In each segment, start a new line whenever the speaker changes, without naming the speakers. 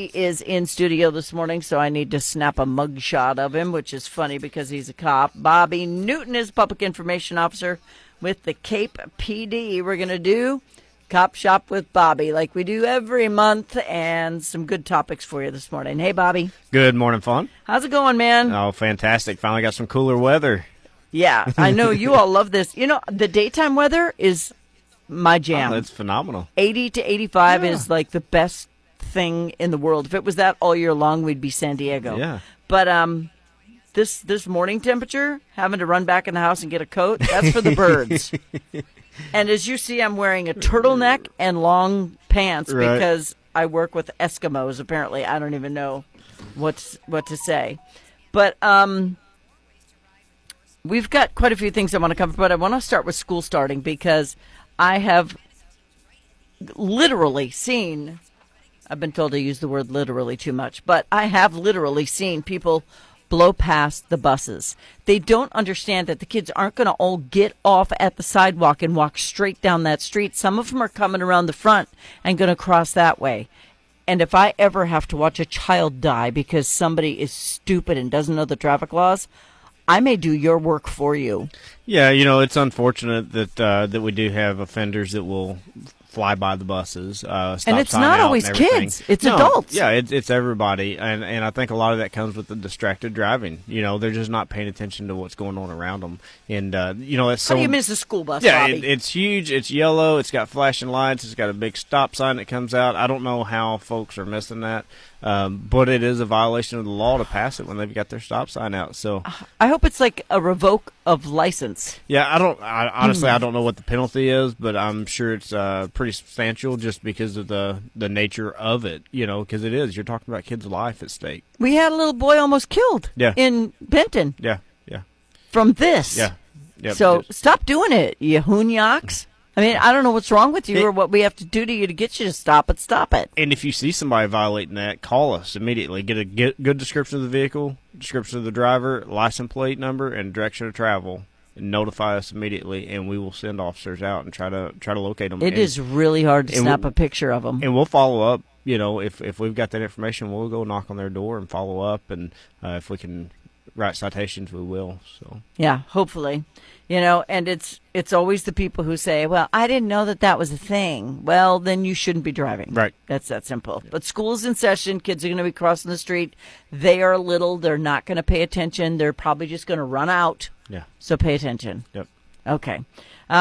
He is in studio this morning, so I need to snap a mug shot of him, which is funny because he's a cop. Bobby Newton is Public Information Officer with the Cape PD. We're going to do Cop Shop with Bobby like we do every month, and some good topics for you this morning. Hey, Bobby.
Good morning, Fawn.
How's it going, man?
Oh, fantastic. Finally got some cooler weather.
Yeah, I know you all love this. You know, the daytime weather is my jam.
Oh, that's phenomenal.
80 to 85 is like the best thing in the world. If it was that all year long, we'd be San Diego.
Yeah.
But this morning temperature, having to run back in the house and get a coat, that's for the birds. And as you see, I'm wearing a turtleneck and long pants because I work with Eskimos, apparently. I don't even know what to say. But we've got quite a few things I want to cover, but I want to start with school starting because I have literally seen, I've been told to use the word literally too much, but I have literally seen people blow past the buses. They don't understand that the kids aren't going to all get off at the sidewalk and walk straight down that street. Some of them are coming around the front and going to cross that way. And if I ever have to watch a child die because somebody is stupid and doesn't know the traffic laws, I may do your work for you.
Yeah, you know, it's unfortunate that we do have offenders that will fly by the buses. Stop
and it's
sign
not
out
always
and everything.
kids. It's adults.
Yeah, it's everybody. And I think a lot of that comes with the distracted driving. You know, they're just not paying attention to what's going on around them. And, you know, that's so...
How do you miss a school bus,
Yeah,
Bobby?
it's huge. It's yellow. It's got flashing lights. It's got a big stop sign that comes out. I don't know how folks are missing that. But it is a violation of the law to pass it when they've got their stop sign out. So
I hope it's like a revoke of license.
Yeah, honestly, I don't know what the penalty is, but I'm sure it's pretty substantial just because of the nature of it, you know, because it is. You're talking about kids' life at stake.
We had a little boy almost killed in Benton.
Yeah.
From this.
Yeah. Yep.
So stop doing it, you hoonyocks. I mean, I don't know what's wrong with you or what we have to do to you to get you to stop, but stop it.
And if you see somebody violating that, call us immediately. Get a good description of the vehicle, description of the driver, license plate number, and direction of travel. And notify us immediately, and we will send officers out and try to locate them.
It is really hard to snap a picture of them.
And we'll follow up. You know, if we've got that information, we'll go knock on their door and follow up. And if we can write citations, we will. So
yeah, hopefully. You know, and it's always the people who say, well, I didn't know that was a thing. Well, then you shouldn't be driving.
Right.
That's that simple. But school's in session. Kids are going to be crossing the street. They are little. They're not going to pay attention. They're probably just going to run out.
Yeah.
So pay attention.
Yep.
Okay.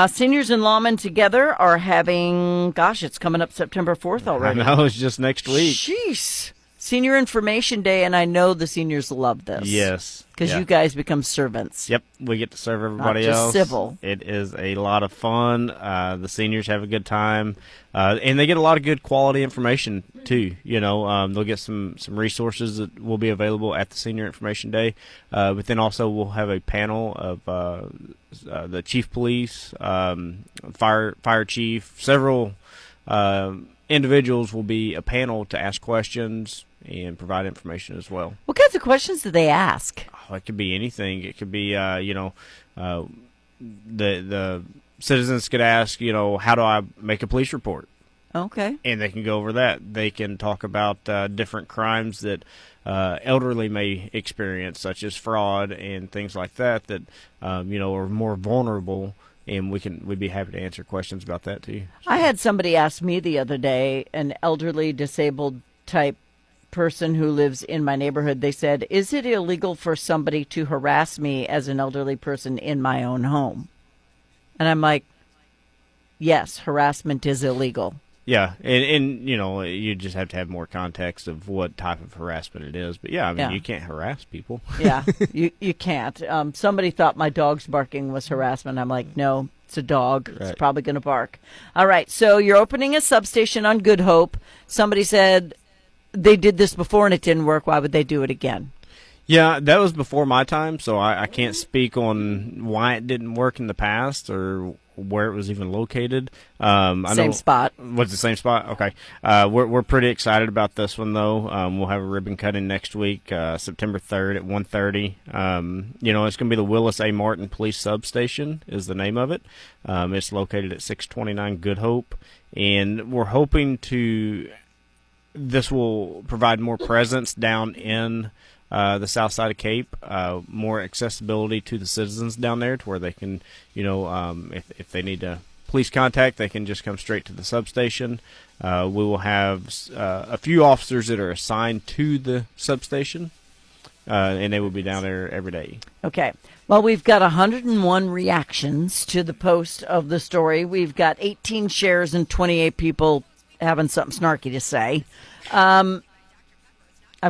Seniors and lawmen together are having, gosh, it's coming up September 4th already.
I know, it's just next week.
Jeez. Senior Information Day, and I know the seniors love this.
Yes.
Because you guys become servants.
Yep, we get to serve everybody
Not just
else.
civil.
It is a lot of fun. The seniors have a good time, and they get a lot of good quality information too. You know, they'll get some resources that will be available at the Senior Information Day. But then also we'll have a panel of the chief of police, fire chief, several individuals will be a panel to ask questions and provide information as well.
What kinds of questions do they ask?
Oh, it could be anything. It could be, the citizens could ask, you know, how do I make a police report?
Okay.
And they can go over that. They can talk about different crimes that elderly may experience, such as fraud and things like that, are more vulnerable. And we'd be happy to answer questions about that too.
I had somebody ask me the other day, an elderly, disabled type person who lives in my neighborhood. They said, is it illegal for somebody to harass me as an elderly person in my own home? And I'm like, yes, harassment is illegal.
Yeah, and you know, you just have to have more context of what type of harassment it is. But yeah, I mean, you can't harass people.
Yeah, you can't. Somebody thought my dog's barking was harassment. I'm like, no, it's a dog. Right. It's probably going to bark. All right, so you're opening a substation on Good Hope. Somebody said they did this before and it didn't work. Why would they do it again?
Yeah, that was before my time, so I can't speak on why it didn't work in the past or where it was even located.
Same spot.
Was the same spot? Okay. We're pretty excited about this one, though. We'll have a ribbon cutting next week, September 3rd at 1:30. It's going to be the Willis A. Martin Police Substation is the name of it. It's located at 629 Good Hope, and we're hoping to this will provide more presence down in the south side of Cape, more accessibility to the citizens down there, to where they can, if they need to police contact, they can just come straight to the substation. We will have a few officers that are assigned to the substation, and they will be down there every day.
Okay. Well, we've got 101 reactions to the post of the story. We've got 18 shares and 28 people having something snarky to say. I've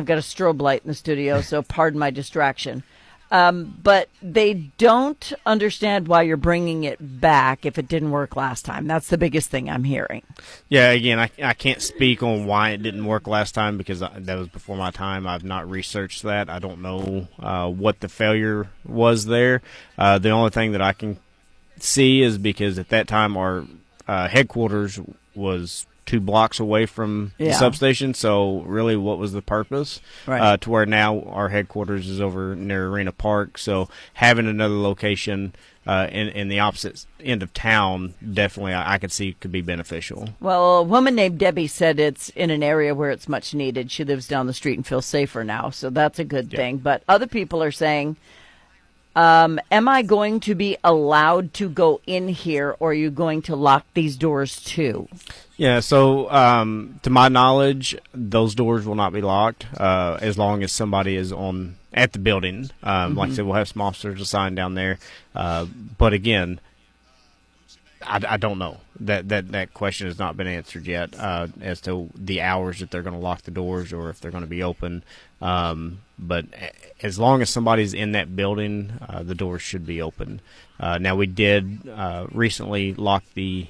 got a strobe light in the studio, so pardon my distraction. But they don't understand why you're bringing it back if it didn't work last time. That's the biggest thing I'm hearing.
Yeah, again, I can't speak on why it didn't work last time, because that was before my time. I've not researched that. I don't know what the failure was there. The only thing that I can see is because at that time our headquarters was 2 blocks away from the substation, so really what was the purpose?
Right.
To where now our headquarters is over near Arena Park, so having another location in the opposite end of town, definitely I could see could be beneficial.
Well, a woman named Debbie said it's in an area where it's much needed. She lives down the street and feels safer now, so that's a good thing. But other people are saying, am I going to be allowed to go in here, or are you going to lock these doors too?
Yeah, so to my knowledge, those doors will not be locked as long as somebody is at the building. Like I said, we'll have some officers assigned down there. But again, I don't know. That question has not been answered yet as to the hours that they're going to lock the doors or if they're going to be open. But as long as somebody's in that building, the doors should be open. Now, we did recently lock the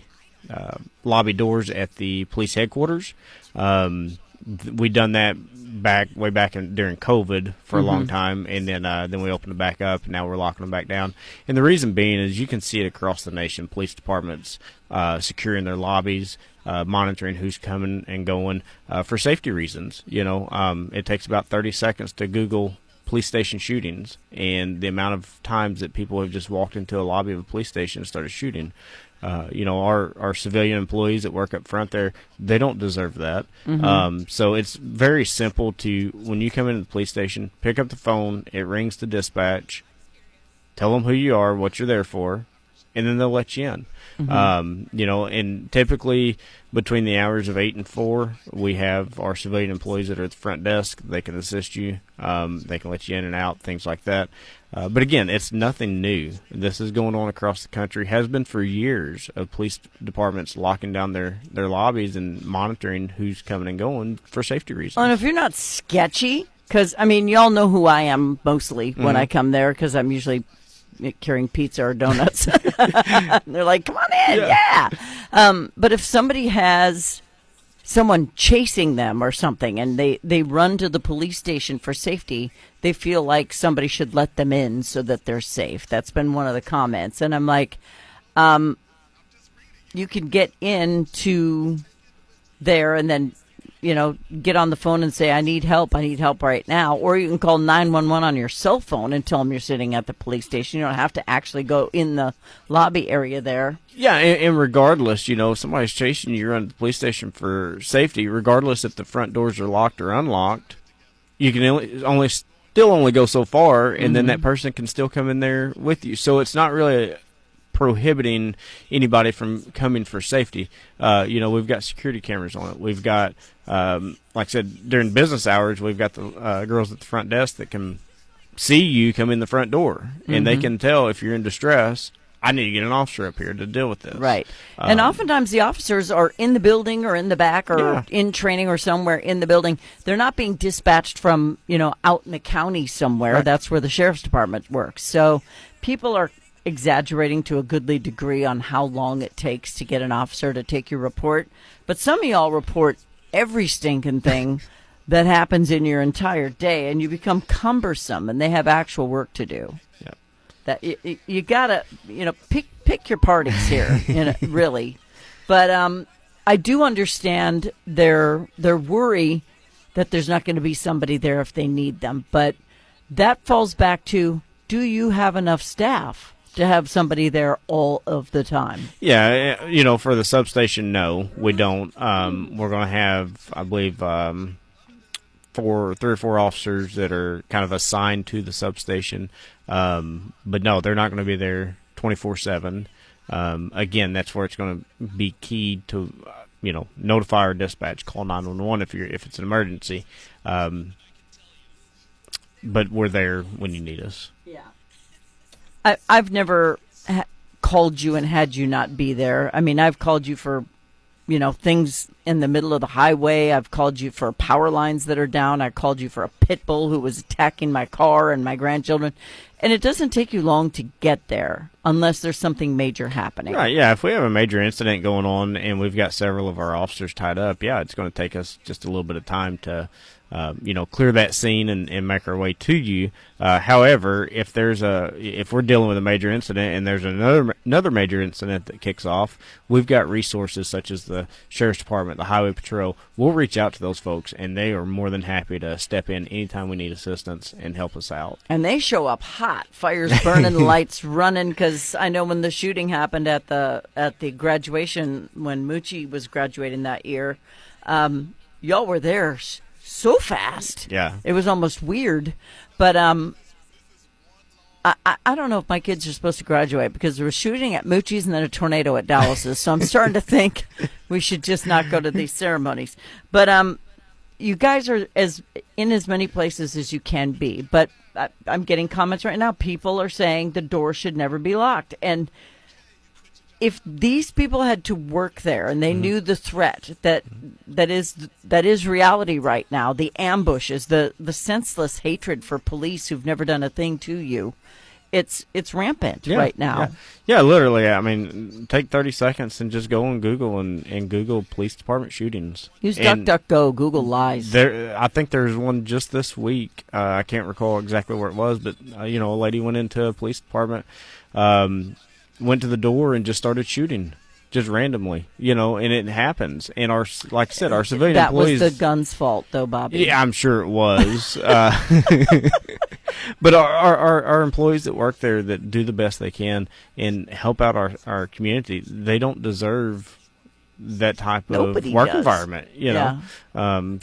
lobby doors at the police headquarters. We done that way back during COVID for a long time, and then we opened it back up, and now we're locking them back down. And the reason being is you can see it across the nation. Police departments securing their lobbies, monitoring who's coming and going for safety reasons. It takes about 30 seconds to Google police station shootings, and the amount of times that people have just walked into a lobby of a police station and started shooting. Our civilian employees that work up front there, they don't deserve that. So it's very simple when you come into the police station, pick up the phone, it rings to dispatch, tell them who you are, what you're there for, and then they'll let you in. And typically between the hours of 8 and 4, we have our civilian employees that are at the front desk. They can assist you. They can let you in and out, things like that. But again, it's nothing new. This is going on across the country, has been for years, of police departments locking down their lobbies and monitoring who's coming and going for safety reasons.
Well, and if you're not sketchy, because, y'all know who I am mostly when I come there, because I'm usually carrying pizza or donuts. They're like, come on in, yeah. But if somebody has someone chasing them or something and they run to the police station for safety, they feel like somebody should let them in so that they're safe. That's been one of the comments. And I'm like, you can get into there and then, get on the phone and say, I need help right now. Or you can call 911 on your cell phone and tell them you're sitting at the police station. You don't have to actually go in the lobby area there.
Yeah, and regardless, if somebody's chasing you, run to the police station for safety, regardless if the front doors are locked or unlocked, you can only go so far, and then that person can still come in there with you. So it's not really prohibiting anybody from coming for safety. We've got security cameras on it. We've got, like I said, during business hours, we've got the girls at the front desk that can see you come in the front door, and they can tell if you're in distress. I need to get an officer up here to deal with this.
Right. And oftentimes the officers are in the building or in the back or in training or somewhere in the building. They're not being dispatched from, out in the county somewhere. Right. That's where the sheriff's department works. So people are exaggerating to a goodly degree on how long it takes to get an officer to take your report. But some of y'all report every stinking thing that happens in your entire day, and you become cumbersome, and they have actual work to do.
Yep.
That you gotta, pick your parties here, really. But I do understand their worry that there's not going to be somebody there if they need them. But that falls back to, do you have enough staff? to have somebody there all of the time?
Yeah, for the substation, no, we don't. We're going to have, I believe, 3 or 4 officers that are kind of assigned to the substation. But no, they're not going to be there 24/7. Again, that's where it's going to be key to, notify our dispatch, call 911 if it's an emergency. But we're there when you need us.
Yeah. I've never called you and had you not be there. I mean, I've called you for, things in the middle of the highway. I've called you for power lines that are down. I called you for a pit bull who was attacking my car and my grandchildren. And it doesn't take you long to get there unless there's something major happening.
Right, yeah. If we have a major incident going on and we've got several of our officers tied up, yeah, it's going to take us just a little bit of time to clear that scene and make our way to you. However, if we're dealing with a major incident and there's another major incident that kicks off, we've got resources such as the Sheriff's Department, the Highway Patrol. We'll reach out to those folks, and they are more than happy to step in anytime we need assistance and help us out.
And they show up hot, fires burning, lights running. Because I know when the shooting happened at the graduation when Moochie was graduating that year, y'all were there so fast.
Yeah.
It was almost weird. But I don't know if my kids are supposed to graduate because there was shooting at Moochie's and then a tornado at Dallas's. So I'm starting to think we should just not go to these ceremonies. But you guys are in as many places as you can be. But I'm getting comments right now. People are saying the door should never be locked. And if these people had to work there and they knew the threat that is reality right now, the ambushes, the senseless hatred for police who've never done a thing to you, it's rampant right now.
Yeah, literally. I mean, take 30 seconds and just go on Google and Google police department shootings.
Use DuckDuckGo, Google lies.
I think there's one just this week. I can't recall exactly where it was, but a lady went into a police department, went to the door and just started shooting. Just randomly, and it happens. And like I said, our civilian employees.
That was the gun's fault, though, Bobby.
Yeah, I'm sure it was. But our employees that work there that do the best they can and help out our community, they don't deserve that type of work environment,
Yeah.
And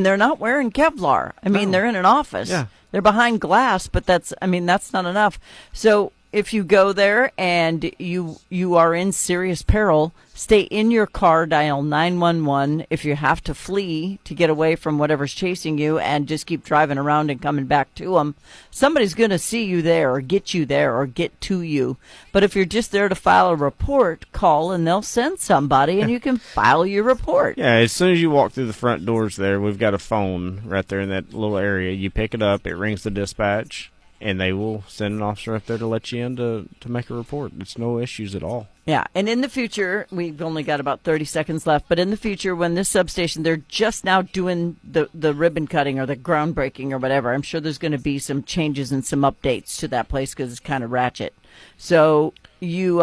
they're not wearing Kevlar. I mean, they're in an office.
Yeah.
They're behind glass, but that's not enough. So if you go there and you are in serious peril, stay in your car, dial 911 if you have to flee to get away from whatever's chasing you, and just keep driving around and coming back to them. Somebody's going to see you there or get to you. But if you're just there to file a report, call and they'll send somebody and you can file your report.
Yeah, as soon as you walk through the front doors there, we've got a phone right there in that little area. You pick it up, it rings the dispatch, and they will send an officer up there to let you in to make a report. It's no issues at all.
Yeah, and in the future, we've only got about 30 seconds left, but in the future, when this substation, they're just now doing the ribbon cutting or the groundbreaking or whatever, I'm sure there's going to be some changes and some updates to that place because it's kind of ratchet. So you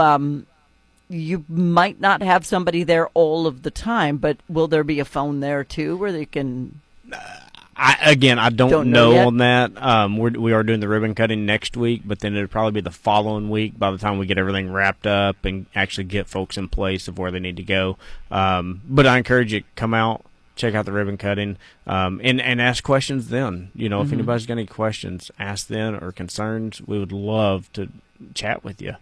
might not have somebody there all of the time, but will there be a phone there, too, where they can...
I don't know on that. We are doing the ribbon cutting next week, but then it'll probably be the following week by the time we get everything wrapped up and actually get folks in place of where they need to go. But I encourage you to come out, check out the ribbon cutting, and ask questions then. If anybody's got any questions, ask then or concerns. We would love to chat with you.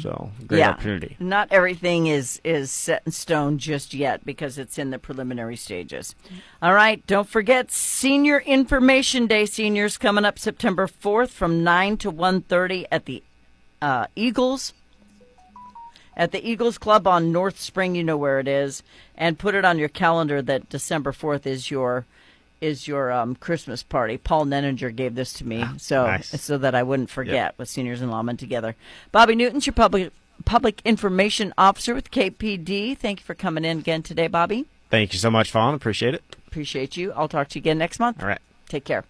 So great opportunity.
Not everything is set in stone just yet because it's in the preliminary stages. All right, don't forget Senior Information Day, seniors, coming up September 4th from 9 to 1:30 at the Eagles. At the Eagles Club on North Spring, you know where it is, and put it on your calendar that December 4th is your Christmas party. Paul Nenninger gave this to me, so that I wouldn't forget with Seniors and Lawmen together. Bobby Newton's your public information officer with KPD. Thank you for coming in again today, Bobby.
Thank you so much, Fawn. Appreciate it.
Appreciate you. I'll talk to you again next month.
All right.
Take care.